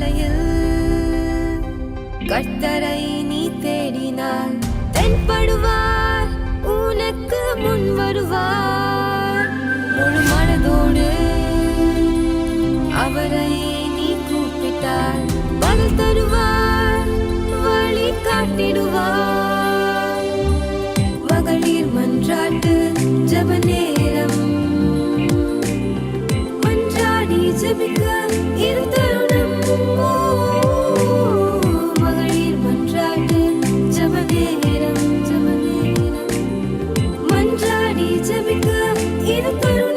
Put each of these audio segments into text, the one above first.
பாதையில் கர்த்தரை நீ தேடினார், தென்படுவார், உனக்கு முன் வருவார். முழு மனதோடு அவரை நீ கூப்பிட்டார், பதில் தருவார், வழி காட்டிடுவார். மகளிர் மன்றாட்டு ஜெப நேரம், மன்றாடி ஜெபிக்க இரு தருணம். மகளிர் மன்றாட்டு ஜெப நேரம், மன்றாடி ஜெபிக்க இரு தருணம்.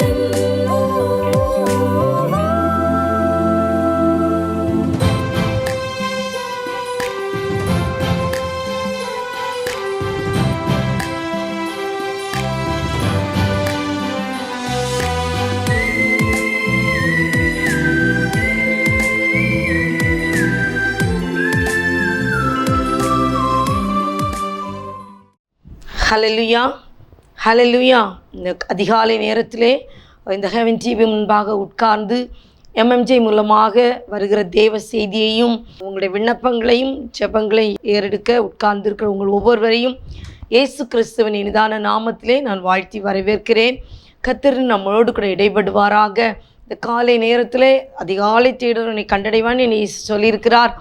ஹல்லேலூயா, ஹல்லேலூயா. இந்த அதிகாலை நேரத்திலே இந்த ஹெவன் டிவி முன்பாக உட்கார்ந்து MMJ மூலமாக வருகிற தேவ செய்தியையும் உங்களுடைய விண்ணப்பங்களையும் ஜெபங்களையும் ஏறெடுக்க உட்கார்ந்திருக்கிற உங்கள் ஒவ்வொருவரையும் இயேசு கிறிஸ்துவின் இனிதான நாமத்திலே நான் வாழ்த்தி வரவேற்கிறேன். கர்த்தர் நம்மளோடு கூட இடைபடுவாராக. இந்த காலை நேரத்திலே அதிகாலை தேடுறவனை கண்டடைவான் என்னை சொல்லியிருக்கிறார்.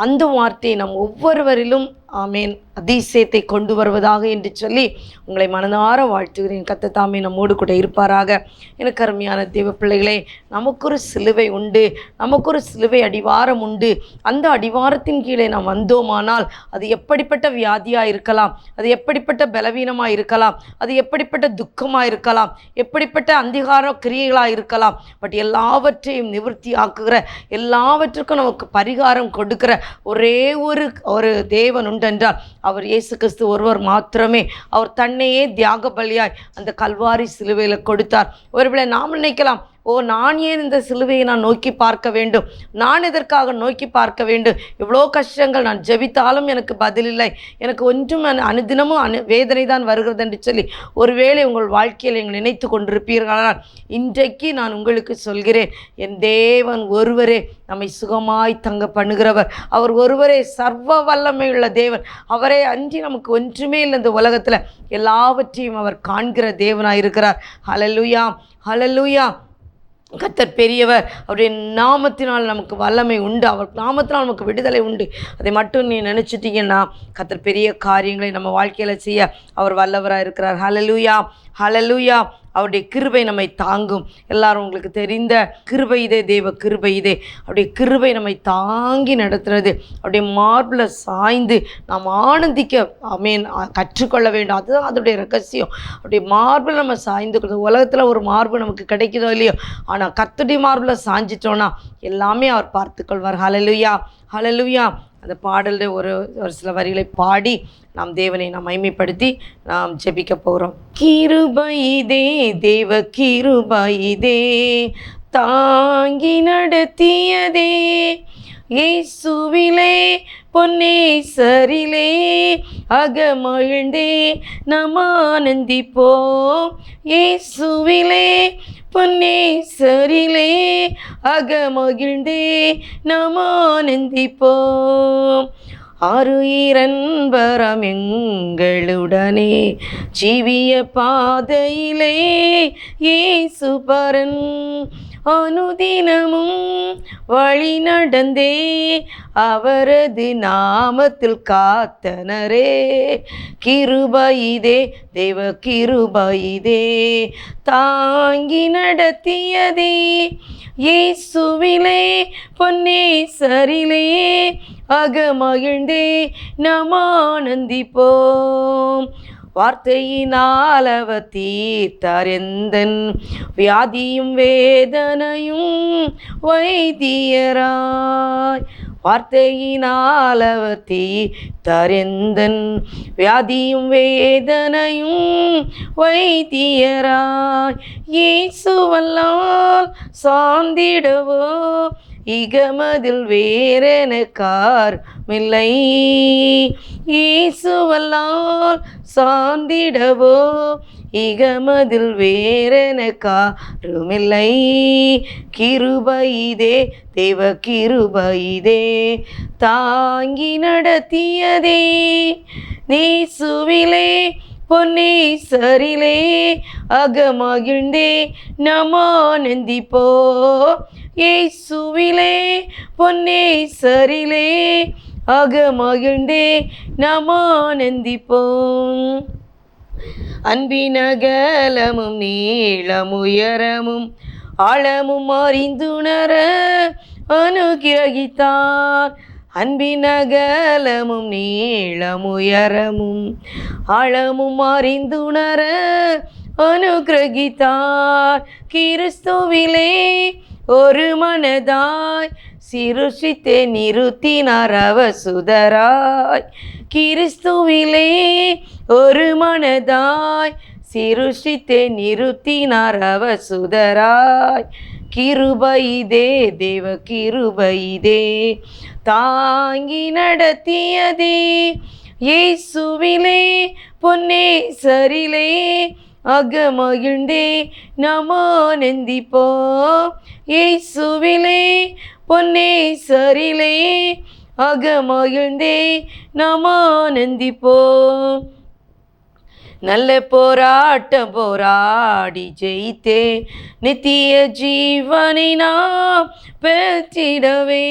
அந்த வார்த்தை நம் ஒவ்வொருவரிலும் ஆமேன் அதிசயத்தை கொண்டு வருவதாக என்று சொல்லி உங்களை மனதார வாழ்த்துகிறேன். கர்த்தர் தாமே நம்மோடு கூட இருப்பாராக. எனக்கு அருமையான தேவ பிள்ளைகளே, நமக்கொரு சிலுவை உண்டு, நமக்கொரு சிலுவை அடிவாரம் உண்டு. அந்த அடிவாரத்தின் கீழே நாம் வந்தோமானால் அது எப்படிப்பட்ட வியாதியாக இருக்கலாம், அது எப்படிப்பட்ட பலவீனமாக இருக்கலாம், அது எப்படிப்பட்ட துக்கமாக இருக்கலாம், எப்படிப்பட்ட அந்திகார கிரியைகளாக இருக்கலாம், பட் எல்லாவற்றையும் நிவர்த்தி ஆக்குகிற, எல்லாவற்றுக்கும் நமக்கு பரிகாரம் கொடுக்கிற ஒரே ஒரு தேவன் உண்டென்றால் அவர் இயேசு கிறிஸ்து ஒருவர் மாத்திரமே. அவர் தன்னையே தியாக பலியாய் அந்த கல்வாரி சிலுவையில் கொடுத்தார். ஒருவேளை நாம் நினைக்கலாம், நான் ஏன் இந்த சிலுவையை நான் நோக்கி பார்க்க வேண்டும், நான் எதற்காக நோக்கி பார்க்க வேண்டும், இவ்வளோ கஷ்டங்கள் நான் ஜெபித்தாலும் எனக்கு பதில் இல்லை, எனக்கு ஒன்றும் அனுதினமும் வேதனை தான் வருகிறது என்று சொல்லி ஒருவேளை உங்கள் வாழ்க்கையில் நீங்கள் நினைத்து கொண்டிருப்பீர்களானால் இன்றைக்கு நான் உங்களுக்கு சொல்கிறேன், என் தேவன் ஒருவரே நம்மை சுகமாய் தங்க பண்ணுகிறவர். அவர் ஒருவரே சர்வ வல்லமையுள்ள தேவன். அவரே அன்றி நமக்கு ஒன்றுமே இல்லை. இந்த உலகத்தில் எல்லாவற்றையும் அவர் காண்கிற தேவனாக இருக்கிறார். ஹல்லேலூயா, ஹல்லேலூயா. கர்த்தர் பெரியவர். அவருடைய நாமத்தினால் நமக்கு வல்லமை உண்டு, அவர் நாமத்தினால் நமக்கு விடுதலை உண்டு. அதை மட்டும் நீ நினச்சிட்டிங்கன்னா கர்த்தர் பெரிய காரியங்களை நம்ம வாழ்க்கையில் செய்ய அவர் வல்லவராக இருக்கிறார். ஹல்லேலூயா, ஹல்லேலூயா. அவருடைய கிருபை நம்மை தாங்கும். எல்லாரும் உங்களுக்கு தெரிந்த கிருபை இதே, தேவ கிருபை இதே. அவருடைய கிருபை நம்மை தாங்கி நடத்துறது. அவருடைய மார்பில் சாய்ந்து நாம் ஆனந்திக்க கற்றுக்கொள்ள வேண்டும். அதுதான் அதோடைய ரகசியம். அவருடைய மார்பில் நம்ம சாய்ந்து, உலகத்தில் ஒரு மார்பு நமக்கு கிடைக்குதோ இல்லையோ, ஆனால் கர்த்தருடைய மார்பில் சாஞ்சிட்டோன்னா எல்லாமே அவர் பார்த்துக்கொள்வார். ஹல்லேலூயா, ஹல்லேலூயா. அந்த பாடலில் ஒரு சில வரிகளை பாடி நாம் தேவனை நாம் மகிமைப்படுத்தி நாம் ஜெபிக்க போகிறோம். கிருபை இதே, தேவ கிருபை இதே, தாங்கி நடத்தியதே, இயேசுவிலே பொன்னேசரிலே அகமகிழ்ந்தே நாம் ஆனந்திப்போம். இயேசுவிலே பொன்னேசரிலே அகமகிழ்ந்தே நாம் ஆனந்திப்போம். ஆருயிரன்பரம் எங்களுடனே ஜீவிய பாதையிலே இயேசு பரன் அனுதினமும் வழி நடந்தே அவரது நாமத்தில் காத்தனரே. கிருபையிதே, தேவ கிருபையிதே, தாங்கி நடத்தியதே, இயேசுவிலே பொன்னேசரிலே அகமகிழ்ந்தே நாம் ஆனந்திப்போம். வார்த்தையினால் அவர் தீர்த்தார் எந்தன் வியாதியும் வேதனையும் வைத்தியராய். வார்த்தையினால் அவர் தீர்த்தார் எந்தன் வியாதியும் வேதனையும் வைத்தியராய். இயேசுவல்லால் சார்ந்திடவோ இகமதில் வேறெனக்காருமில்லை. இயேசுவல்லால் சார்ந்திடவோ இகமதில் வேறெனக்காருமில்லை. கிருபையிதே தேவ கிருபையிதே தாங்கி நடத்தியதே. நேசுவிலே பொன்னேசரிலே அகமகிழ்ந்தே நமானந்திப்போ. இயேசுவிலே பொன்னேசரிலே அகமகிழ்ந்தே நமானந்திப்போம். அன்பினகலமும் நீளமுயரமும் ஆழமும் அறிந்துணர அனுகிரகித்தார். அன்பினகலமும் நீளமுயரமும் ஆழமும் அறிந்துணர அனுகிரகித்தார். கிறிஸ்துவிலே ஒரு மனதாய் சிருஷித்தே நிறுத்தினார் அவசுதராய். கிறிஸ்துவிலே ஒரு மனதாய் சிருஷித்தே நிறுத்தினார் அவசுதராய். கிருபையிதே தேவ கிருபையிதே தாங்கி நடத்தியதே. இயேசுவிலே பொன்னேசரிலே அகமகிழ்ந்தே நமானந்திப்போ. இயேசுவிலே பொன்னேசரிலே அகமகிழ்ந்தே நமானந்திப்போ. நல்ல போராட்டம் போராடி ஜெயித்தே நித்திய ஜீவனை நாம் பெற்றிடவே.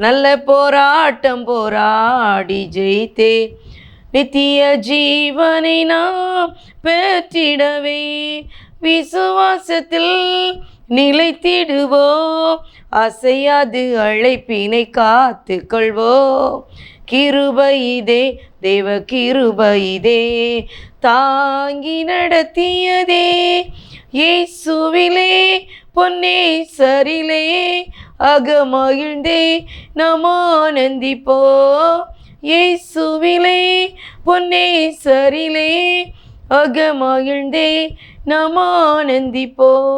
நல்ல போராட்டம் போராடி ஜெயித்தே நித்திய ஜீவனை நாம் பெற்றிடவே. விசுவாசத்தில் நிலைத்திடுவோம் அசையாது அழைப்பினை காத்து கொள்வோம். கிருபையிதே தேவ கிருபையிதே தாங்கி நடத்தியதே. இயேசுவிலே பொன்னேசரிலே அகமகிழ்ந்தே நமானந்திப்போ. இயேசுவிலே பொன்னேசரிலே அகமகிழ்ந்தே நமானந்திப்போம்.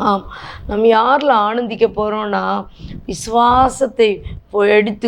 ஆம், நம்ம யாரில் ஆனந்திக்க போகிறோன்னா விசுவாசத்தை எடுத்து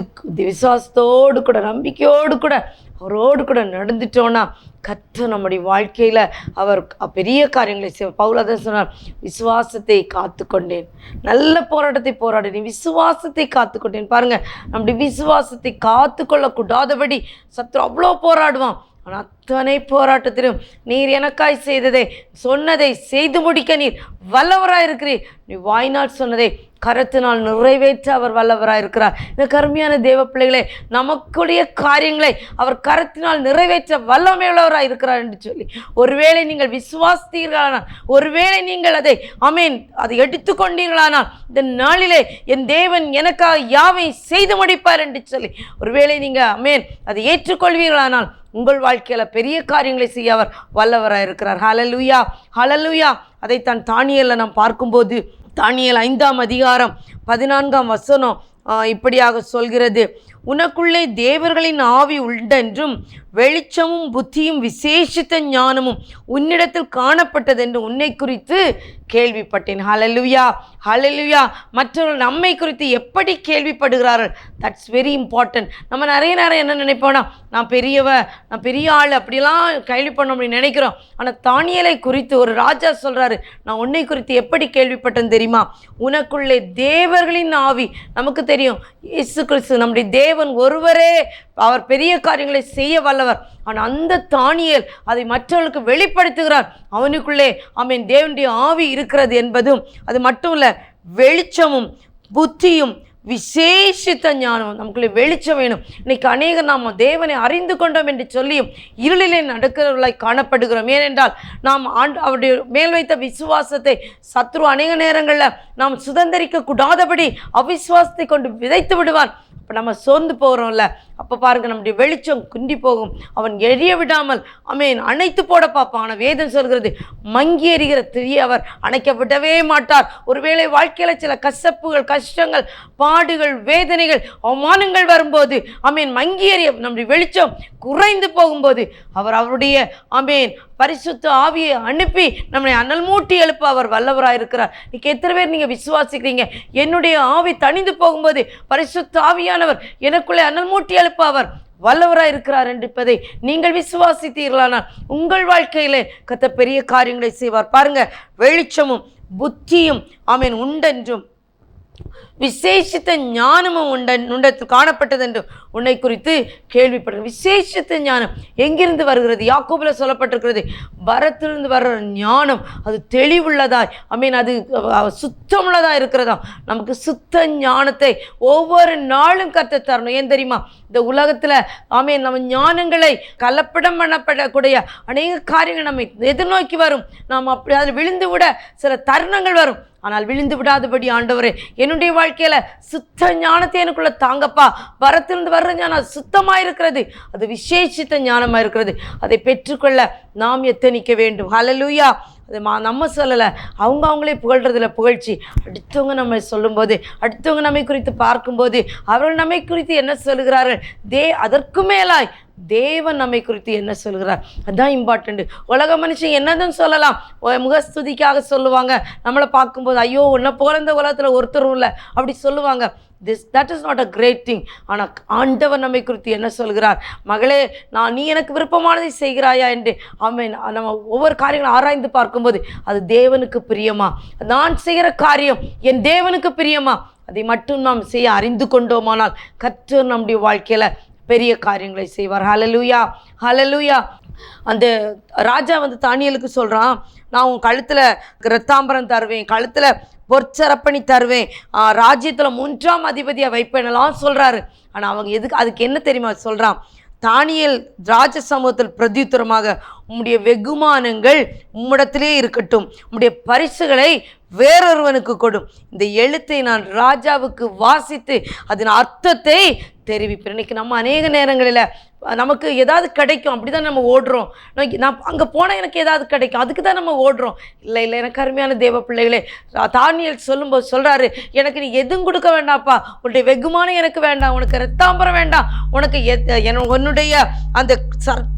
விசுவாசத்தோடு கூட நம்பிக்கையோடு கூட அவரோடு கூட நடந்துட்டோன்னா கர்த்தர் நம்முடைய வாழ்க்கையில் அவர் பெரிய காரியங்களை பவுல் சொன்னார். விசுவாசத்தை காத்து கொண்டேன், நல்ல போராட்டத்தை போராடினேன், விசுவாசத்தை காத்து கொண்டேன். பாருங்கள், நம்முடைய விசுவாசத்தை காத்து கொள்ளக்கூடாதபடி சத்துரு அவ்வளோ போராடுவான். ஆனால் அத்தனை போராட்டத்திலும் நீர் எனக்காய் செய்ததை சொன்னதை செய்து முடிக்க நீர் வல்லவராக இருக்கிறீர். நீ வாய்நாள் சொன்னதை கரத்தினால் நிறைவேற்ற அவர் வல்லவராக இருக்கிறார். இந்த கருமையான தேவ பிள்ளைகளே, நமக்குடைய காரியங்களை அவர் கரத்தினால் நிறைவேற்ற வல்லமையுள்ளவராக இருக்கிறார் என்று சொல்லி ஒருவேளை நீங்கள் விசுவாசித்தீர்களானால், ஒருவேளை நீங்கள் அதை அதை எடுத்துக்கொண்டீர்களானால், இந்த நாளிலே என் தேவன் எனக்காக யாவை செய்து முடிப்பார் என்று சொல்லி ஒருவேளை நீங்கள் அதை ஏற்றுக்கொள்வீர்களானால் உங்கள் வாழ்க்கையில் பெரிய காரியங்களை செய்ய அவர் வல்லவராக இருக்கிறார். ஹல்லேலூயா, ஹல்லேலூயா. அதைத்தான் தானியேலில் நாம் பார்க்கும்போது தானியேல் 5ஆம் அதிகாரம் 14ஆம் வசனம் இப்படியாக சொல்கிறது. உனக்குள்ளே தேவர்களின் ஆவி உண்டென்றும் வெளிச்சமும் புத்தியும் விசேஷித்த ஞானமும் உன்னிடத்தில் காணப்பட்டதென்று உன்னை குறித்து கேள்விப்பட்டேன். ஹல்லேலூயா, ஹல்லேலூயா. மற்றவர்கள் நம்மை குறித்து எப்படி கேள்விப்படுகிறார்கள், தட்ஸ் வெரி இம்பார்ட்டன்ட். நம்ம நிறைய நேரம் என்ன நினைப்போம்னா, நான் பெரிய ஆள் அப்படிலாம் கேள்வி பண்ண அப்படின்னு நினைக்கிறோம். ஆனால் தானியேலை குறித்து ஒரு ராஜா சொல்கிறாரு, நான் உன்னை குறித்து எப்படி கேள்விப்பட்டேன்னு தெரியுமா? உனக்குள்ளே தேவர்களின் ஆவி. நமக்கு தெரியும் இயேசு கிறிஸ்து நம்முடைய தேவன் ஒருவரே, அவர் பெரிய காரியங்களை செய்ய வல்லவர். ஆனால் அந்த தானியேல் அதை மற்றவர்களுக்கு வெளிப்படுத்துகிறார். அவனுக்குள்ளே தேவனுடைய ஆவி இருக்கிறது என்பதும் அது மட்டும் இல்லை, வெளிச்சமும் புத்தியும் விசேஷித்த ஞானம். நமக்குள்ளே வெளிச்சம் வேணும். இன்னைக்கு அநேகர் நாம் தேவனை அறிந்து கொண்டோம் என்று சொல்லியும் இருளிலே நடக்கிறவர்களாய் காணப்படுகிறோம். ஏனென்றால் நாம் அவருடைய மேல் வைத்த விசுவாசத்தை சத்ரு அநேக நேரங்களில் நாம் சுதந்திரிக்க கூடாதபடி அவிசுவாசத்தை கொண்டு விதைத்து விடுவான். அப்போ நம்ம சோர்ந்து போகிறோம்ல, அப்போ பாருங்கள், நம்முடைய வெளிச்சம் குண்டி போகும். அவன் எரிய விடாமல் அணைத்து போட பார்ப்பான். ஆனால் வேதம் சொல்கிறது, மங்கி எறிகிற திரியை அவர் அணைக்க விடவே மாட்டார். ஒருவேளை வாழ்க்கையில் சில கசப்புகள், கஷ்டங்கள், பாடுகள், வேதனைகள், அவமானங்கள் வரும்போது மங்கி எறிய நம்முடைய வெளிச்சம் குறைந்து போகும்போது அவர் அவருடைய பரிசுத்த ஆவியை அனுப்பி நம்மை அனல் மூட்டி எழுப்ப அவர் வல்லவராக இருக்கிறார். இன்னைக்கு எத்தனை பேர் நீங்கள் விசுவாசிக்கிறீங்க? என்னுடைய ஆவி தணிந்து போகும்போது பரிசுத்த ஆவியானவர் எனக்குள்ளே அனல் மூட்டி எழுப்ப அவர் வல்லவராக இருக்கிறார் என்பதை நீங்கள் விசுவாசித்தீர்களானால் உங்கள் வாழ்க்கையிலே கர்த்தர் பெரிய காரியங்களை செய்வார். பாருங்க, வெளிச்சமும் புத்தியும் ஆமென் உண்டென்றும் விசேஷித்த ஞானமும் உண்டத்தில் காணப்பட்டது என்றும் உன்னை குறித்து கேள்விப்படுற. விசேஷித்த ஞானம் எங்கிருந்து வருகிறது? யாக்கோபுல சொல்லப்பட்டிருக்கிறது, வரத்திலிருந்து வர்ற ஞானம் அது தெளிவுள்ளதாய் ஆமென் அது சுத்தமுள்ளதாக இருக்கிறதா. நமக்கு சுத்த ஞானத்தை ஒவ்வொரு நாளும் கர்த்தர் தரணும். ஏன் தெரியுமா? இந்த உலகத்தில் ஆமென் நம்ம ஞானங்களை கலப்படம் பண்ணப்படக்கூடிய அநேக காரியங்கள் நம்மை எதிர்நோக்கி வரும். நாம் அப்படி அதில் விழுந்து விட சில தருணங்கள் வரும். ஆனால் விழுந்து விடாதபடி ஆண்டவரே என்னுடைய வாழ்க்கையில் சுத்த ஞானத்தை எனக்குள்ள தாங்கப்பா. வரத்திலிருந்து வர்ற ஞானம் சுத்தமாக இருக்கிறது, அது விசேஷித்த ஞானமாக இருக்கிறது. அதை பெற்றுக்கொள்ள நாம் எத்தனிக்க வேண்டும். ஹல்லேலூயா. அது நம்ம சொல்லலை, அவங்களே புகழ்றதில்ல புகழ்ச்சி. அடுத்தவங்க நம்ம சொல்லும்போது, அடுத்தவங்க நம்மை குறித்து பார்க்கும்போது அவர்கள் நம்மை குறித்து என்ன சொல்கிறார்கள், அதற்கு மேலாய் தேவன் நம்மை குறித்து என்ன சொல்கிறார், அதுதான் இம்பார்ட்டண்ட்டு. உலக மனுஷன் என்னதுன்னு சொல்லலாம், முகஸ்துதிக்காக சொல்லுவாங்க. நம்மளை பார்க்கும்போது ஐயோ உன்னை போல இந்த உலகத்தில் ஒருத்தரும் இல்லை அப்படி சொல்லுவாங்க. That is not a great thing. ஆனால் ஆண்டவர் நம்மை குறித்து என்ன சொல்கிறார், மகளே நீ எனக்கு விருப்பமானதை செய்கிறாயா என்று ஆமென் நம்ம ஒவ்வொரு காரியங்களும் ஆராய்ந்து பார்க்கும்போது அது தேவனுக்கு பிரியமா, நான் செய்கிற காரியம் என் தேவனுக்கு பிரியமா, அதை மட்டும் நாம் செய்ய அறிந்து கொண்டோமானால் கர்த்தர் நம்முடைய வாழ்க்கையில் பெரிய காரியங்களை செய்வார். ஹல்லேலூயா, ஹல்லேலூயா. அந்த ராஜா தானியேலுக்கு சொல்கிறான், நான் உன் கழுத்தில் இரத்தாம்பரம் தருவேன், கழுத்தில் பொற்சரப்பணி தருவேன், ராஜ்யத்தில் 3ஆம் அதிபதியாக வைப்பேனெல்லாம் சொல்கிறாரு. ஆனால் அவங்க அதுக்கு என்ன தெரியுமா சொல்கிறான், தானியேல் ராஜ சமூகத்தில் பிரதியுத்தரமாக உம்முடைய வெகுமானங்கள் உம்மிடத்திலே இருக்கட்டும், உம்முடைய பரிசுகளை வேறொருவனுக்கு கொடும், இந்த எழுத்தை நான் ராஜாவுக்கு வாசித்து அதன் அர்த்தத்தை தெரிவிப்பேன். இன்னைக்கு நம்ம அநேக நேரங்களில் நமக்கு ஏதாவது கிடைக்கும் அப்படி தான் நம்ம ஓடுறோம். நான் அங்கே போனால் எனக்கு ஏதாவது கிடைக்கும் அதுக்கு தான் நம்ம ஓடுறோம். இல்லை எனக்கு அருமையான தேவ பிள்ளைகளே, தானியேல் சொல்லும்போது சொல்கிறாரு, எனக்கு நீ எதுவும் கொடுக்க வேண்டாம்ப்பா, உன்னுடைய வெகுமானம் எனக்கு வேண்டாம், உனக்கு இரத்தாம்பரம் வேண்டாம், உனக்கு உன்னுடைய அந்த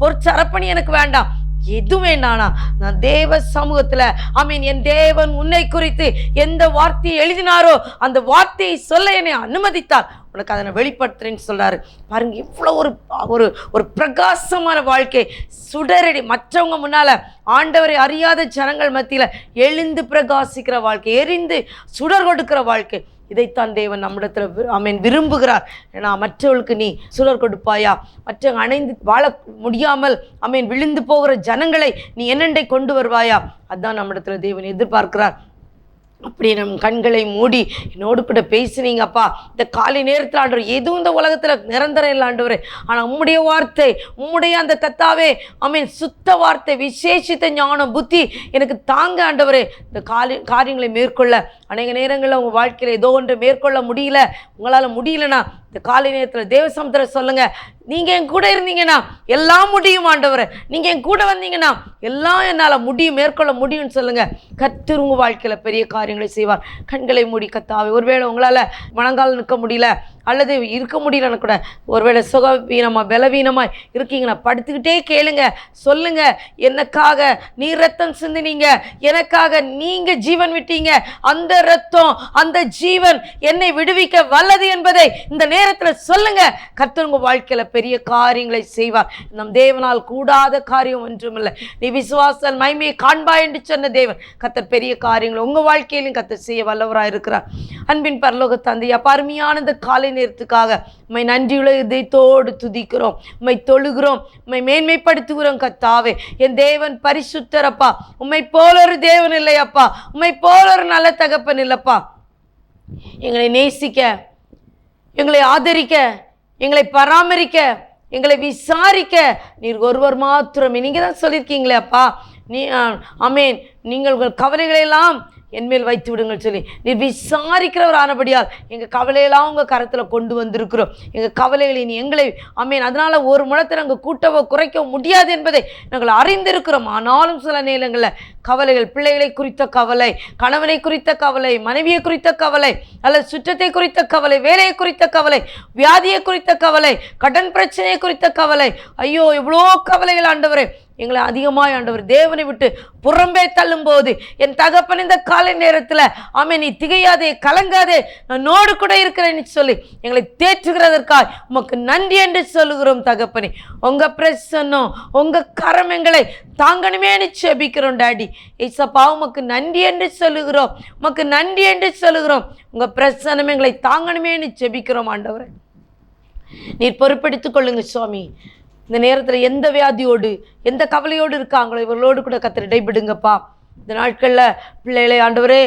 பொற்சரப்பணி எனக்கு வேண்டாம், எதுவும் வேண்டானா நான் தேவ சமூகத்தில் ஆமீன் என் தேவன் உன்னை குறித்து எந்த வார்த்தையை எழுதினாரோ அந்த வார்த்தையை சொல்ல என்னை அனுமதித்தார், உனக்கு அதை நான் வெளிப்படுத்துறேன்னு சொல்கிறாரு. பாருங்க இவ்வளோ ஒரு பிரகாசமான வாழ்க்கை, சுடரடி மற்றவங்க முன்னால் ஆண்டவரை அறியாத ஜனங்கள் மத்தியில் எழுந்து பிரகாசிக்கிற வாழ்க்கை, எரிந்து சுடர் கொடுக்கிற வாழ்க்கை, இதைத்தான் தேவன் நம்மிடத்தில் ஆமென் விரும்புகிறார். ஏன்னா மற்றவர்களுக்கு நீ சுடர் கொடுப்பாயா, மற்றவங்க அணைந்து வாழ முடியாமல் ஆமென் விழுந்து போகிற ஜனங்களை நீ என்னென்றை கொண்டு வருவாயா, அதுதான் நம்மிடத்தில் தேவன் எதிர்பார்க்கிறார். அப்படி நம் கண்களை மூடி என்னோடு கூட பேசுனீங்கப்பா. இந்த காலை நேரத்தில் ஆண்டவர் எதுவும் இந்த உலகத்தில் நிரந்தரம் இல்லை ஆண்டவரே, ஆனால் உம்முடைய வார்த்தை, உம்முடைய அந்த கத்தாவே ஆமென் சுத்த வார்த்தை, விசேஷித்த ஞானம் புத்தி எனக்கு தாங்க ஆண்டவரே. இந்த காரியங்களை மேற்கொள்ள அநேக நேரங்களில் உங்கள் வாழ்க்கையில் ஏதோ ஒன்று மேற்கொள்ள முடியல, உங்களால் முடியலன்னா இந்த காலை நேரத்தில் தேவ சமுத்திரம் சொல்லுங்கள், நீங்கள் என் கூட இருந்தீங்கன்னா எல்லாம் முடியும் ஆண்டவரே, நீங்கள் என் கூட வந்தீங்கன்னா எல்லாம் என்னால் முடியும், மேற்கொள்ள முடியும்னு சொல்லுங்கள். கர்த்தர் உங்கள் வாழ்க்கையில் பெரிய காரியங்களை செய்வார். கண்களை மூடி கத்தாவே, ஒருவேளை உங்களால் மனங்கால் நிற்க முடியல அல்லது இருக்க முடியலன்னு கூட, ஒருவேளை சுகவீனமாக பலவீனமாக இருக்கீங்கன்னா படுத்துக்கிட்டே கேளுங்க, சொல்லுங்க, எனக்காக நீ ரத்தம் சிந்தினீங்க, எனக்காக நீங்கள் ஜீவன் விட்டீங்க, அந்த ரத்தம் அந்த ஜீவன் என்னை விடுவிக்க வல்லது என்பதை இந்த நேரத்தில் சொல்லுங்க. கர்த்தர் உங்கள் வாழ்க்கையில் பெரிய காரியங்களை செய்வார். நம் தேவனால் கூடாத காரியம் ஒன்றுமில்லை. நீ விசுவாசல் மைமையை காண்பாய் என்று சொன்ன தேவன் கர்த்தர் பெரிய காரியங்களை உங்கள் வாழ்க்கையிலும் கர்த்தர் செய்ய வல்லவராக இருக்கிறார். அன்பின் பரலோக தந்தையா, அருமையான இந்த காலை நேரத்துக்காக உம்மை நன்றியுள்ள இதயத்தோடு துதிக்கிறோம், உம்மை தொழுகிறோம், உம்மை மேன்மைப்படுத்துகிறோம். கர்த்தாவே என் தேவன் பரிசுத்தரப்பா, உம்மை போல ஒரு தேவன் இல்லையப்பா, உம்மை போல ஒரு நல்ல தகப்பன் இல்லப்பா. எங்களை நேசிக்க, எங்களை ஆதரிக்க, எங்களை பராமரிக்க, எங்களை விசாரிக்க நீர் ஒருவர் மாத்திரமே. நீங்கள் தான் சொல்லியிருக்கீங்களே அப்பா, ஆமென், நீங்கள் உங்கள் கவலைகளெல்லாம் என்மேல் வைத்து விடுங்கள் சொல்லி நீர் விசாரிக்கிறவர் ஆனபடியால் எங்கள் கவலையெல்லாம் உங்கள் கரத்தில் கொண்டு வந்திருக்கிறோம். எங்கள் கவலைகளை நீ எங்களை ஆமென் அதனால் ஒரு முழத்தை நாங்கள் கூட்டவோ குறைக்க முடியாது என்பதை நாங்கள் அறிந்திருக்கிறோம். ஆனாலும் சில நேரங்களில் கவலைகள், பிள்ளைகளை குறித்த கவலை, கணவனை குறித்த கவலை, மனைவியை குறித்த கவலை, அல்லது சுற்றத்தை குறித்த கவலை, வேலையை குறித்த கவலை, வியாதியை குறித்த கவலை, கடன் பிரச்சனையை குறித்த கவலை, ஐயோ எவ்வளோ கவலைகள் ஆண்டவரே. எங்களை அதிகமாய் ஆண்டவர் தேவனை விட்டு புறம்பே தள்ளும் போது என் தகப்பன் இந்த காலை நேரத்தில் ஆமென் நீ திகையாதே கலங்காதே நோடு கூட இருக்கிறேன்னு சொல்லி எங்களை தேற்றுகிறதற்காய் உமக்கு நன்றி என்று சொல்லுகிறோம் தகப்பனே. உங்க பிரசன்னம் உங்க கரம் எங்களை தாங்கணுமே செபிக்கிறோம் டாடி. ஏசப்பா உமக்கு நன்றி என்று சொல்லுகிறோம், உமக்கு நன்றி என்று சொல்லுகிறோம். உங்க பிரசன்னம் எங்களை தாங்கணுமே செபிக்கிறோம் ஆண்டவரே. நீர் பொறுப்பெடுத்துக் கொள்ளுங்க சுவாமி. இந்த நேரத்தில் எந்த வியாதியோடு எந்த கவலையோடு இருக்காங்களோ இவர்களோடு கூட கர்த்தர் இடைபடுங்கப்பா. இந்த நாட்களில் பிள்ளைகளை ஆண்டவரே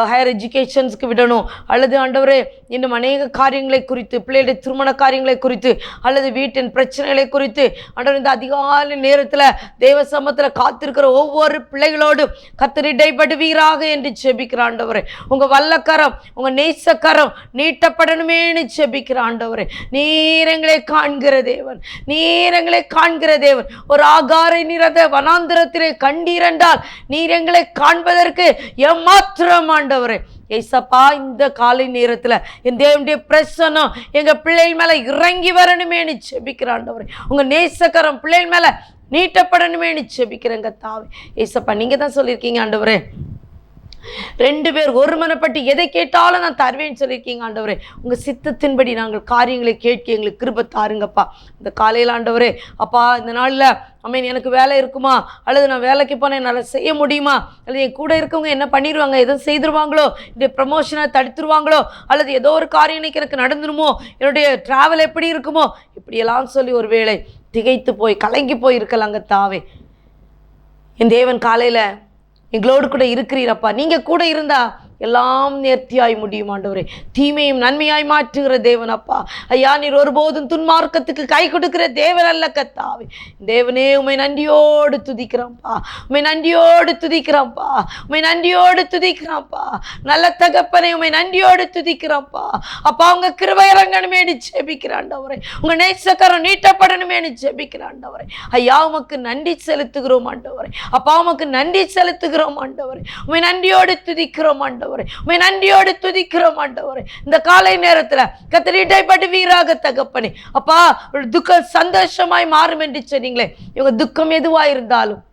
ஹையர் எஜுகேஷன்ஸ்க்கு விடணும், அல்லது ஆண்டவரே இன்னும் அநேக காரியங்களை குறித்து, பிள்ளைகளுடைய திருமண காரியங்களை குறித்து, அல்லது வீட்டின் பிரச்சனைகளை குறித்து ஆண்டவர் இந்த அதிகாலை நேரத்தில் தேவ சமூகத்தில் காத்திருக்கிற ஒவ்வொரு பிள்ளைகளோடும் கர்த்தர் இடைபடுவீராக என்று செபிக்கிற ஆண்டவரே. உங்கள் வல்லக்கரம் உங்கள் நேசக்கரம் நீட்டப்படணுமேனு செபிக்கிற ஆண்டவரே. நீரங்களை காண்கிற தேவன், நீரங்களை காண்கிற தேவன். ஒரு ஆகாரை நிறத வனாந்திரத்திலே கண்டீரென்றால் நீர் எங்களை காண்பதற்கு ஏமாத்திரம் ஆண்டவரே. ஏசப்பா இந்த காலை நேரத்தில் என் தேவனுடைய பிரசன்னம் எங்க பிள்ளைகள் மேல இறங்கி வரணுமேனு செபிக்கிற ஆண்டவரே. உங்க நேசக்கரம் பிள்ளைகள் மேல நீட்டப்படணுமேனு செபிக்கிறேங்க தாவே. ஏசப்பா நீங்க தான் சொல்லியிருக்கீங்க ஆண்டவரே, 2 பேர் ஒருமனப்பட்டு எதை கேட்டாலும் நான் தருவேன்னு சொல்லியிருக்கீங்க ஆண்டவரே. உங்கள் சித்தத்தின்படி நாங்கள் காரியங்களை கேட்க எங்களுக்கு கிருபை தாருங்கப்பா. இந்த காலையில் ஆண்டவரே அப்பா இந்த நாளில் அம்மேன் எனக்கு வேலை இருக்குமா, அல்லது நான் வேலைக்கு போனேன் என்னால் செய்ய முடியுமா, அல்லது என் கூட இருக்கவங்க என்ன பண்ணிடுவாங்க, எதுவும் செய்திருவாங்களோ, என்னுடைய ப்ரமோஷனை தடுத்துருவாங்களோ, அல்லது ஏதோ ஒரு காரியம் இன்னைக்கு எனக்கு நடந்துருமோ, என்னுடைய ட்ராவல் எப்படி இருக்குமோ, இப்படியெல்லாம் சொல்லி ஒரு வேளை திகைத்து போய் கலங்கி போய் இருக்கலாங்க தாவே. என் தேவன் காலையில் எங்களோடு கூட இருக்கிறீரப்பா. நீங்கள் கூட இருந்தா எல்லாம் நேர்த்தியாய் முடியும் ஆண்டவரே. தீமையும் நன்மையாய் மாற்றுகிற தேவன் அப்பா. ஐயா நீர் ஒருபோதும் துன்மார்க்கத்துக்கு கை கொடுக்கிற தேவன் அல்ல கத்தாவே. தேவனே உமை நன்றியோடு துதிக்கிறோம்ப்பா, உமை நன்றியோடு துதிக்கிறோம்ப்பா, உமை நன்றியோடு துதிக்கிறோம்ப்பா. நல்ல தகப்பனே உமை நன்றியோடு துதிக்கிறோம்ப்பா. அப்பா உங்க கிருபை இறங்கணுமேனு ஜெபிக்கிறாண்டவரே, உங்க நேசக்கரம் நீட்டப்படணுமேனு ஜெபிக்கிறாண்டவரே. ஐயா உமக்கு நன்றி செலுத்துகிறோம் ஆண்டவரே. அப்பா உமக்கு நன்றி செலுத்துகிறோம் ஆண்டவரே. உமை நன்றியோடு துதிக்கிறோம் ஆண்டவரே, உம்மை நன்றியோடு துதிக்கிறோம் ஆண்டவரே. இந்த காலை நேரத்துல கர்த்தர் இடைபடுவீராக தகப்பனே. அப்பா ஒரு துக்கம் சந்தோஷமாய் மாறும் என்று சொன்னீங்களே, இவங்க துக்கம் எதுவா இருந்தாலும்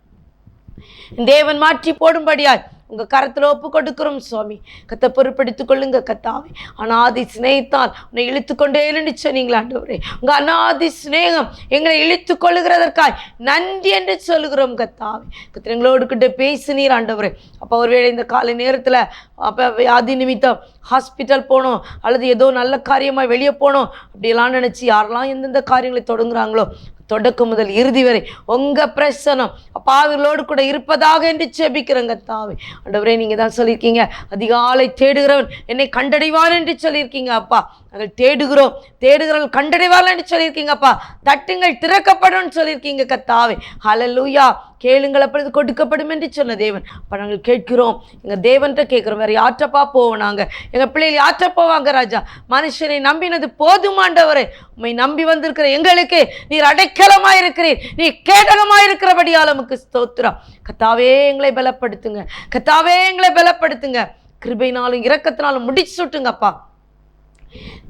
தேவன் மாற்றி போடும்படியாய் உங்க கரத்துல ஒப்பு கொடுக்கிறோம் சுவாமி. கத்தை பொறுப்படுத்திக் கொள்ளுங்க கத்தாவே. அநாதி சிநேகத்தால் உன்னை இழுத்து கொண்டே சொன்னீங்களா ஆண்டவரே. உங்க அநாதி சிநேகம் எங்களை இழுத்து கொள்ளுகிறதற்காய் நன்றி என்று சொல்லுகிறோம் கத்தாவே. கத்திர எங்களோடு கிட்ட பேசினீர் ஆண்டவரே. அப்போ ஒருவேளை இந்த காலை நேரத்தில் அப்போ வியாதி நிமித்தம் ஹாஸ்பிட்டல் போகணும், அல்லது ஏதோ நல்ல காரியமாக வெளியே போகணும் அப்படியெல்லாம் நினச்சி யாரெல்லாம் எந்தெந்த காரியங்களை தொடங்குறாங்களோ தொடக்கம் முதல் இறுதி வரை உங்க பிரசனம் அப்பாவிகளோடு கூட இருப்பதாக என்று செபிக்கிறேங்க தாவே. ஆண்டவரே நீங்க தான் சொல்லியிருக்கீங்க, அதிகாலை தேடுகிறவன் என்னை கண்டடைவான் என்று சொல்லியிருக்கீங்க அப்பா. நாங்கள் தேடுகிறோம், தேடுகிறவர்கள் கண்டடைவார்கள் என்று சொல்லியிருக்கீங்க அப்பா. தட்டுங்கள் திறக்கப்படும் சொல்லியிருக்கீங்க கத்தாவே. ஹல்லேலூயா. கேளுங்கள் அப்பொழுது கொடுக்கப்படும் என்று சொன்ன தேவன். அப்போ நாங்கள் கேட்கிறோம், எங்கள் தேவன்கிட்ட கேட்குறோம். வேறு யாற்றப்பா போவோம் நாங்கள், எங்கள் பிள்ளைகள் யாற்ற போவாங்க ராஜா. மனுஷனை நம்பினது போதுமாண்டவரே. உம்மை நம்பி வந்திருக்கிற எங்களுக்கு நீர் அடைக்கலமாக இருக்கிறீர், நீ கேடகமாக இருக்கிறபடியால் நமக்கு ஸ்தோத்திரம். கத்தாவே எங்களை பலப்படுத்துங்க, கத்தாவே எங்களை பலப்படுத்துங்க. கிருபையினாலும் இரக்கத்தினாலும் முடிச்சு சுட்டுங்கப்பா.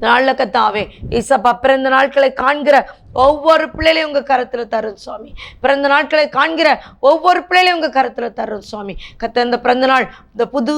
நாளில் கத்தாவே ஏசப்பா பிறந்த நாட்களை காண்கிற ஒவ்வொரு பிள்ளைகளையும் உங்க கரத்துல தரும் சுவாமி. பிறந்த நாட்களை காண்கிற ஒவ்வொரு பிள்ளைகளையும் உங்க கரத்துல தரும் சுவாமி. கத்த இந்த பிறந்த நாள் இந்த புது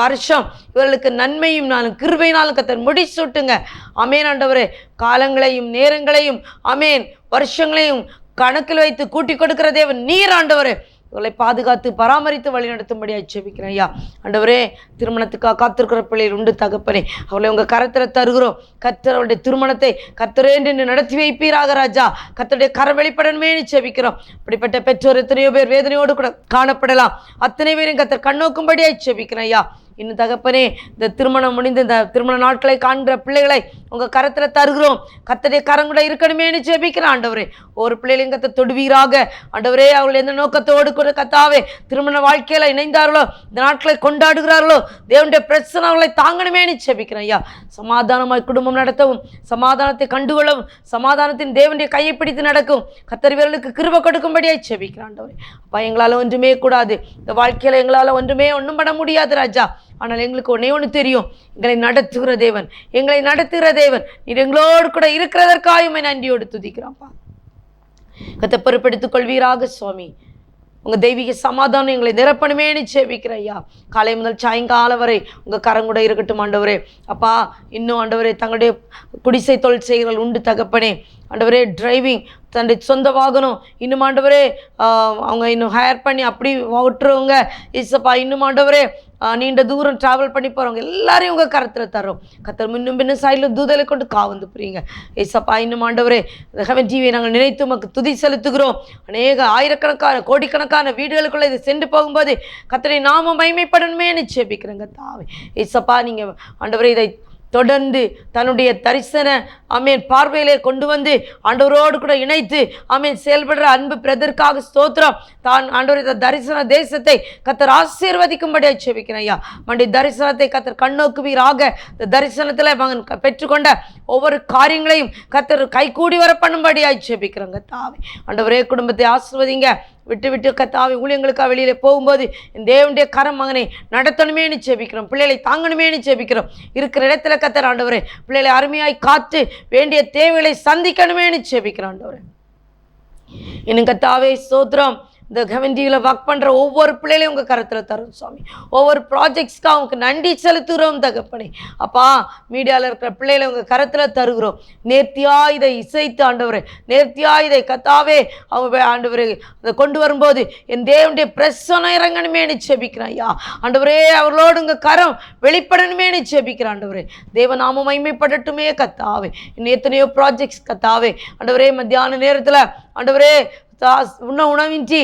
வருஷம் இவர்களுக்கு நன்மையும் நாளும் கிருபையினாலும் கத்தர் முடிசூட்டுங்க. அமேன் ஆண்டவரே. காலங்களையும் நேரங்களையும் அமேன் வருஷங்களையும் கணக்கில் வைத்து கூட்டி கொடுக்கிற தேவன் நீர் ஆண்டவரே. இவர்களை பாதுகாத்து பராமரித்து வழிநடத்தும்படியாக ஜெபிக்கிறேன் ஐயா. ஆண்டவரே திருமணத்துக்காக காத்திருக்கிற பிள்ளைகள் உண்டு தகப்பனே, அவளை உங்கள் கரத்தில் தருகிறோம். கர்த்தர் அவருடைய திருமணத்தை கர்த்தரே என்று நடத்தி வைப்பீராக ராஜா. கர்த்தருடைய கரம் வெளிப்படணுமே ஜெபிக்கிறோம். அப்படிப்பட்ட பெற்றோர் எத்தனையோ பேர் வேதனையோடு கூட காணப்படலாம். அத்தனை பேரையும் கர்த்தர் கண்ணோக்கும்படியாக ஜெபிக்கிறேன் ஐயா. இன்னும் தகப்பனே இந்த திருமணம் முடிந்து இந்த திருமண நாட்களை காண்கிற பிள்ளைகளை உங்கள் கரத்தில் தருகிறோம். கர்த்தருடைய கரங்குட இருக்கணுமேனு ஜெபிக்கிறேன் ஆண்டவரே. ஒரு பிள்ளைகளையும் கர்த்தர் தொடுவீராக ஆண்டவரே. அவர்கள் எந்த நோக்கத்தோடு கூட கர்த்தாவே திருமண வாழ்க்கையில் இணைந்தார்களோ, இந்த நாட்களை கொண்டாடுகிறார்களோ, தேவனுடைய பிரச்சனை அவர்களை தாங்கணுமேனு ஜெபிக்கிறேன் ஐயா. சமாதானமாய் குடும்பம் நடத்தவும், சமாதானத்தை கண்டுகொள்ளவும், சமாதானத்தின் தேவனுடைய கையை பிடித்து நடக்கும் கர்த்தர் இவர்களுக்கு கிருபை கொடுக்கும்படியாக ஜெபிக்கிறேன் ஆண்டவரே. அப்பா எங்களால் ஒன்றுமே கூடாது, இந்த வாழ்க்கையில் எங்களால் ஒன்றும் பண்ண முடியாது ராஜா. ஆனால் எங்களுக்கு ஒன்னே ஒன்று தெரியும், எங்களை நடத்துகிற தேவன், எங்களை நடத்துகிற தேவன் நீர் எங்களோடு கூட இருக்கிறதற்காக நன்றியோடு துதிக்கிறோம்ப்பா. கர்த்தர் பொறுப்பெடுத்துக் கொள்வீராக சுவாமி. உங்கள் தெய்வீக சமாதானம் எங்களை நிரப்பணுமேனு ஜெபிக்கிறேன் ஐயா. காலை முதல் சாயங்காலம் வரை உங்கள் கரங்கூட இருக்கட்டும் ஆண்டவரே. அப்பா, இன்னும் ஆண்டவரே தங்களுடைய குடிசை தொழில் செய்கிறவர்கள் உண்டு தகப்பனே. ஆண்டவரே, டிரைவிங் தன்னுடைய சொந்த வாகனம் இன்னும் ஆண்டவரே அவங்க இன்னும் ஹையர் பண்ணி அப்படி ஓட்டுறவங்க இசப்பா, இன்னும் ஆண்டவரே நீண்ட தூரம் ட்ராவல் பண்ணி போகிறவங்க எல்லாரையும் உங்கள் கரத்தில் தரோம். கர்த்தர் முன்னும் பின்னும் சைடில் தூதலை கொண்டு காவந்து புரியுங்க இசப்பா. இன்னும் ஆண்டவரே ஹெவன் டிவியை நாங்கள் நினைத்து உமக்கு துதி செலுத்துகிறோம். அநேக ஆயிரக்கணக்கான கோடிக்கணக்கான வீடுகளுக்குள்ளே இது சென்று போகும்போது கர்த்தரை நாம மகிமைப்படணுமேன்னு ஜெபிக்கிறேங்க தாவே. இசப்பா, நீங்கள் ஆண்டவரே இதை தொடர்ந்து தன்னுடைய தரிசன ஆமேன் பார்வையிலே கொண்டு வந்து ஆண்டவரோடு கூட இணைத்து ஆமேன் செயல்படுற அன்பு பிரதற்காக ஸ்தோத்திரம். தான் ஆண்டவரை தரிசன தேசத்தை கர்த்தர் ஆசீர்வதிக்கும்படியாக ஜெபிக்கிறேன் ஐயா. மண்டி தரிசனத்தை கர்த்தர் கண்ணோக்குவீராக. இந்த தரிசனத்தில் மகன் பெற்றுக்கொண்ட ஒவ்வொரு காரியங்களையும் கர்த்தர் கைகூடி வர பண்ணும்படியாக ஜெபிக்கிறேங்க தாவே. ஆண்டவரே குடும்பத்தை ஆசீர்வதிங்க. விட்டு விட்டு கர்த்தாவே ஊழியங்களுக்காக வெளியில போகும்போது இந்த தேவனுடைய கரம் மகனை நடத்தணுமேனு ஜெபிக்கிறோம். பிள்ளைகளை தாங்கணுமேனு ஜெபிக்கிறோம். இருக்கிற இடத்துல கர்த்தர் ஆண்டவரே பிள்ளைகளை அருமையாய் காத்து வேண்டிய தேவைகளை சந்திக்கணுமேனு ஜெபிக்கிறோம் ஆண்டவரே. இன்னும் கர்த்தாவே ஸ்தோத்திரம். இந்த ஹெவன் டிவியில் ஒர்க் பண்ணுற ஒவ்வொரு பிள்ளைகளையும் உங்கள் கரத்தில் தரும் சுவாமி. ஒவ்வொரு ப்ராஜெக்ட்ஸ்க்காக அவங்களுக்கு நன்றி செலுத்துகிறோம் தகப்பனே. அப்பா, மீடியாவில் இருக்கிற பிள்ளைகளை உங்கள் கரத்தில் தருகிறோம். நேர்த்தியாக இதை இசைத்து ஆண்டவரே, நேர்த்தியாக இதை கத்தாவே அவங்க ஆண்டவரே அதை கொண்டு வரும்போது என் தேவனுடைய பிரசன்னம் இறங்கணுமேனு ஜெபிக்கிறேன் ஐயா. ஆண்டவரே அவர்களோடு உங்கள் கரம் வெளிப்படணுமேனு ஜெபிக்கிறேன் ஆண்டவரே. தேவநாமம் மகிமைப்படட்டுமே கத்தாவே. இன்னும் எத்தனையோ ப்ராஜெக்ட்ஸ் கத்தாவே ஆண்டவரே மத்தியான நேரத்தில் ஆண்டவரே உணவின்றி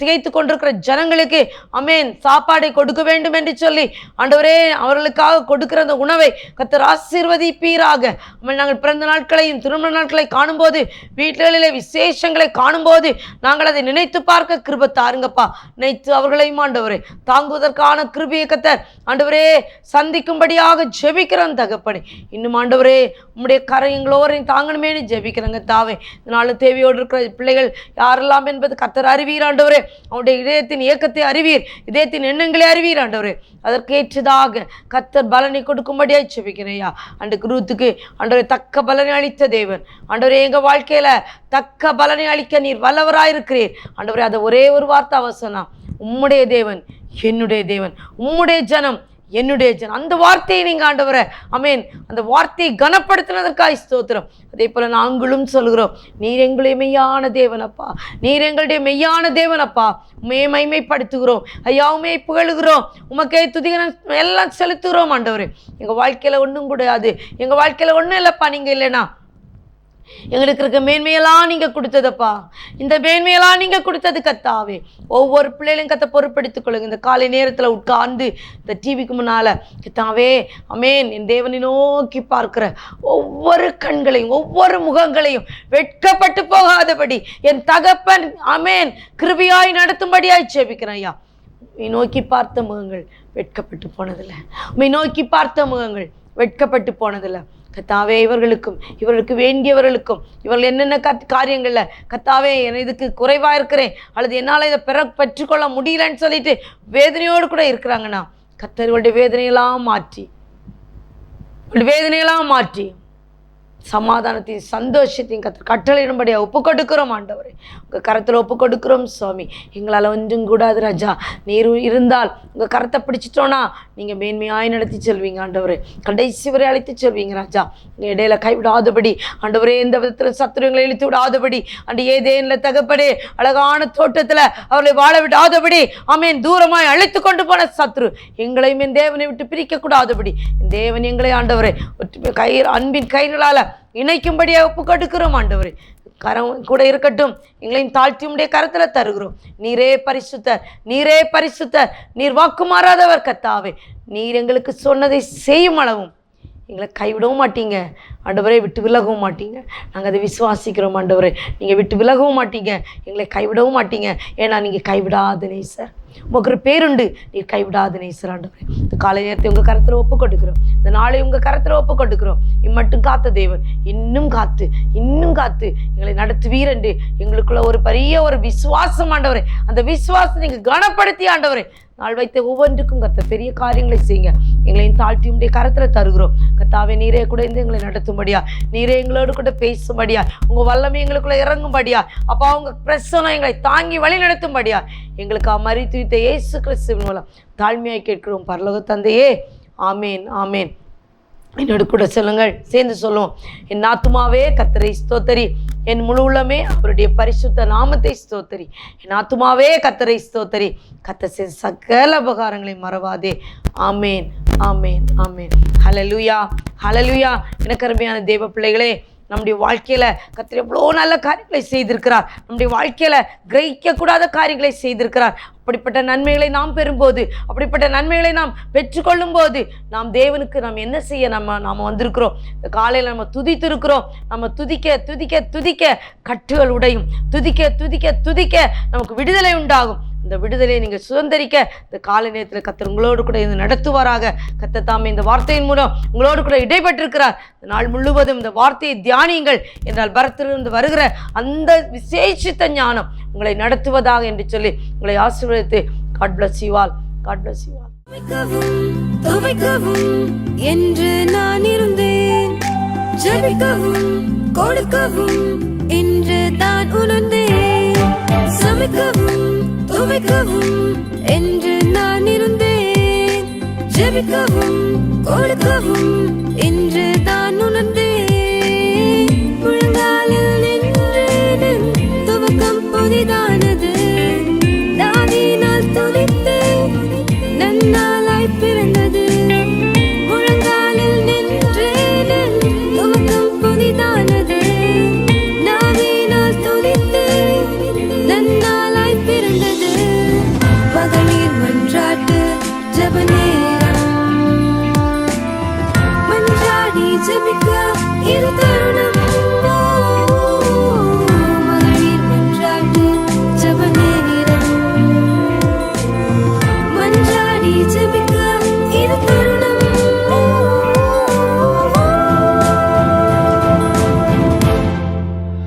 திகைத்து கொண்டிருக்கிற ஜனங்களுக்கு அமேன் சாப்பாடை கொடுக்க வேண்டும் என்று சொல்லி ஆண்டவரே அவர்களுக்காக கொடுக்கிற அந்த உணவை கர்த்தர் ஆசீர்வதிப்பீராக. நாங்கள் பிறந்த நாட்களையும் திருமண நாட்களை காணும்போது வீடுகளிலே விசேஷங்களை காணும்போது நாங்கள் அதை நினைத்து பார்க்க கிருபை தாருங்கப்பா. நினைத்து அவர்களையும் ஆண்டவரே தாங்குவதற்கான கிருபையை கர்த்தர் ஆண்டவரே சந்திக்கும்படியாக ஜெபிக்கிறோம் தகப்பனே. இன்னும் ஆண்டவரே உம்முடைய கரையங்களோரையும் தாங்கணுமேனு ஜெபிக்கிறேங்க தாவே. இதனால தேவையோடு இருக்கிற பிள்ளைகள் யாரெல்லாம் என்பது கர்த்தர் அறிவீர் ஆண்டவரே. அவனுடைய இதயத்தின் இயக்கத்தை அறிவீர், இதயத்தின் எண்ணங்களை அறிவீர் ஆண்டவரே. அதற்கேற்றதாக கர்த்தர் பலனை கொடுக்கும்படியாக ஜெபிக்கிறேயா. அன்றைக்கு ரூத்துக்கு ஆண்டவரே தக்க பலனை அளித்த தேவன் ஆண்டவரே, எங்கள் வாழ்க்கையில தக்க பலனை அளிக்க நீர் வல்லவராயிருக்கிறீர் ஆண்டவரே. அதை ஒரே ஒரு வார்த்தை அவசரம், உம்முடைய தேவன் என்னுடைய தேவன், உம்முடைய ஜனம் என்னுடைய ஜனம். அந்த வார்த்தையை நீங்கள் ஆண்டவரே அமேன் அந்த வார்த்தையை கனப்படுத்தினதற்காக ஸ்தோத்திரம். அதே போல் நாங்களும் சொல்கிறோம், நீர் எங்களுடைய மெய்யான தேவனப்பா, நீர் எங்களுடைய மெய்யான தேவனப்பா. உண்மையை மைமைப்படுத்துகிறோம் ஐயா, உண்மையை புகழுகிறோம், உமக்கே துதிகன எல்லாம் செலுத்துகிறோம் ஆண்டவரே. எங்கள் வாழ்க்கையில் ஒன்றும் கூடாது, எங்கள் வாழ்க்கையில் ஒன்றும் இல்லைப்பா நீங்கள் இல்லைனா. எங்களுக்கு இருக்க மேன்மையெல்லாம் நீங்கள் கொடுத்ததப்பா, இந்த மேன்மையெல்லாம் நீங்கள் கொடுத்தது கர்த்தாவே. ஒவ்வொரு பிள்ளைகளையும் கர்த்தர் பொறுப்படுத்திக் கொள்ளுங்க. இந்த காலை நேரத்தில் உட்கார்ந்து இந்த டிவிக்கு முன்னால் கர்த்தாவே அமேன் என் தேவனை நோக்கி பார்க்கிற ஒவ்வொரு கண்களையும் ஒவ்வொரு முகங்களையும் வெட்கப்பட்டு போகாதபடி என் தகப்பன் அமேன் கிருபையாய் நடத்தும்படியாய் ஜெபிக்கிறேன் ஐயா. உம்மை நோக்கி பார்த்த முகங்கள் வெட்கப்பட்டு போனதில்லை, உம்மை நோக்கி பார்த்த முகங்கள் வெட்கப்பட்டு போனதில்லை கத்தாவே. இவர்களுக்கு வேண்டியவர்களுக்கும் இவர்கள் என்னென்ன காரியங்களில் கத்தாவே இதுக்கு குறைவாக இருக்கிறேன் அல்லது என்னால் இதை பெற்றுக்கொள்ள முடியலன்னு சொல்லிட்டு வேதனையோடு கூட இருக்கிறாங்கன்னா கர்த்தர் இவருடைய வேதனையெல்லாம் மாற்றி சமாதானத்தையும் சந்தோஷத்தையும் கர்த்தர் கட்டளையிடும்படியாக ஒப்பு கொடுக்கிறோம் ஆண்டவரே. உங்கள் கரத்தில் ஒப்பு கொடுக்கிறோம் சுவாமி. எங்களால் ஒன்றும் கூடாது ராஜா, நீர் இருந்தால் உங்கள் கரத்தை பிடிச்சிட்டோன்னா நீங்கள் மேன்மையாய் நடத்தி செல்வீங்க ஆண்டவரே. கடைசி வரை அழைத்து செல்வீங்க ராஜா. எங்கள் இடையில கைவிடாதபடி ஆண்டவரே, எந்த விதத்தில் சத்துருங்களை இழுத்து விடாதபடி அண்டு ஏதேனில் தகப்படே அழகான தோட்டத்தில் அவர்களை வாழ விடாதபடி ஆமேன் தூரமாய் அழைத்து கொண்டு போன சத்ரு எங்களையும் என் தேவனை விட்டு பிரிக்கக்கூடாதபடி என் தேவன் எங்களை ஆண்டவரே அன்பின் கயிறுகளால் இணைக்கும்படியாக ஒப்பு கொடுக்கிறோம் ஆண்டவரே. கரம் கூட இருக்கட்டும், எங்களையும் தாழ்த்தி உடைய கரத்தில் தருகிறோம். நீரே பரிசுத்தர், நீரே பரிசுத்தர், நீர் வாக்கு மாறாதவர் கர்த்தாவே. நீர் எங்களுக்கு சொன்னதை செய்யும் அளவும் எங்களை கைவிடவும் மாட்டீங்க ஆண்டவரே, விட்டு விலகவும் மாட்டீங்க. நாங்கள் அதை விசுவாசிக்கிறோம் ஆண்டவரே. நீங்கள் விட்டு விலகவும் மாட்டீங்க, எங்களை கைவிடவும் மாட்டீங்க. ஏன்னா நீங்கள் கைவிடாத நேசர், உங்களுக்கு ஒரு பேருண்டு, நீர் கைவிடாத நேசர் ஆண்டவரே. இந்த காலை நேரத்தை உங்கள் கரத்தில் ஒப்பு கொடுக்கிறோம், இந்த நாளை உங்கள் கரத்தில் ஒப்பு கொடுக்கிறோம். இம்மட்டும் காத்த தேவன் இன்னும் காத்து எங்களை நடத்துவீரண்டு எங்களுக்குள்ள ஒரு பெரிய ஒரு விசுவாசம் ஆண்டவரே. அந்த விசுவாசம் நீங்கள் கனப்படுத்தி ஆண்டவரே நாள் வைத்த ஒவ்வொன்றுக்கும் கர்த்தர் பெரிய காரியங்களை செய்யுங்க. எங்களையும் தாழ்த்தி உடைய கரத்தில் தருகிறோம். கர்த்தாவே, நீரே கூட இருந்து எங்களை நடத்தும்படியா, நீரே எங்களோடு கூட பேசும்படியா, உங்கள் வல்லமை எங்களுக்குள்ள இறங்கும்படியா, அப்பா உங்க பிரசனம் எங்களை தாங்கி வழி நடத்தும்படியா எங்களுக்கு மரித்து வைத்த இயேசு கிறிஸ்துவின் மூலம் தாழ்மையாய் கேட்கிறோம் பரலோக தந்தையே. ஆமேன், ஆமேன். என்னோடு கூட சொல்லுங்கள், சேர்ந்து சொல்லுவோம். என் ஆத்துமாவே கர்த்தரை ஸ்தோத்தரி, என் முழு உள்ளமே அவருடைய பரிசுத்த நாமத்தை ஸ்தோத்தரி. என் ஆத்துமாவே கர்த்தரை ஸ்தோத்தரி, கர்த்தர் செய்த சகல உபகாரங்களை மறவாதே. ஆமேன், ஆமேன், ஆமேன். ஹல்லேலூயா, ஹல்லேலூயா. எனக்கு அருமையான தேவ பிள்ளைகளே, நம்முடைய வாழ்க்கையில் கர்த்தர் எவ்வளோ நல்ல காரியங்களை செய்திருக்கிறார். நம்முடைய வாழ்க்கையில் கிரகிக்கக்கூடாத காரியங்களை செய்திருக்கிறார். அப்படிப்பட்ட நன்மைகளை நாம் பெறும்போது, அப்படிப்பட்ட நன்மைகளை நாம் பெற்றுக்கொள்ளும் போது, நாம் தேவனுக்கு நாம் என்ன செய்ய நாம் வந்திருக்கிறோம். இந்த காலையில் நம்ம துதித்திருக்கிறோம். நம்ம துதிக்க துதிக்க துதிக்க கட்டுகள் உடையும். துதிக்க துதிக்க துதிக்க நமக்கு விடுதலை உண்டாகும். இந்த விடுதலையை நீங்கள் சுதந்திரிக்க இந்த காலை நேரத்தில் கர்த்தர் உங்களோடு கூட இருந்து நடத்துவாராக. கர்த்தர் தாமே இந்த வார்த்தையின் மூலம் உங்களோடு கூட இடைப்பட்டிருக்கிறார். இந்த நாள் முழுவதும் இந்த வார்த்தையை தியானியுங்கள் என்றால் பரத்திலிருந்து வருகிற அந்த விசேஷித்த ஞானம் உங்களை நடத்துவதாக என்று சொல்லி உங்களை ஆசீர்வதித்து God bless you all. God bless you all. துவைக்கவும் என்று நான் இருந்தேன், ஜெபிக்கவும் கொடுக்கவும் என்று தான் உணர்ந்தேன். சமைக்கவும் துவைக்கவும் என்று நான் இருந்தேன், ஜெபிக்கவும் கொடுக்கவும் என்று தான் உணர்ந்தேன். முழங்காலில் நின்று துவக்கம் புதிதானது, தாவினால் துதித்து நன்னாளாய் பிறந்தது. முழங்காலில் நின்று துவக்கம் புதிதானது, நாவினால் துதித்து நன்னாளாய் பிறந்தது. மகளிர் மன்றாட்டு ஜெப நேரம், மன்றாடி ஜெபிக்க இது தருணம்.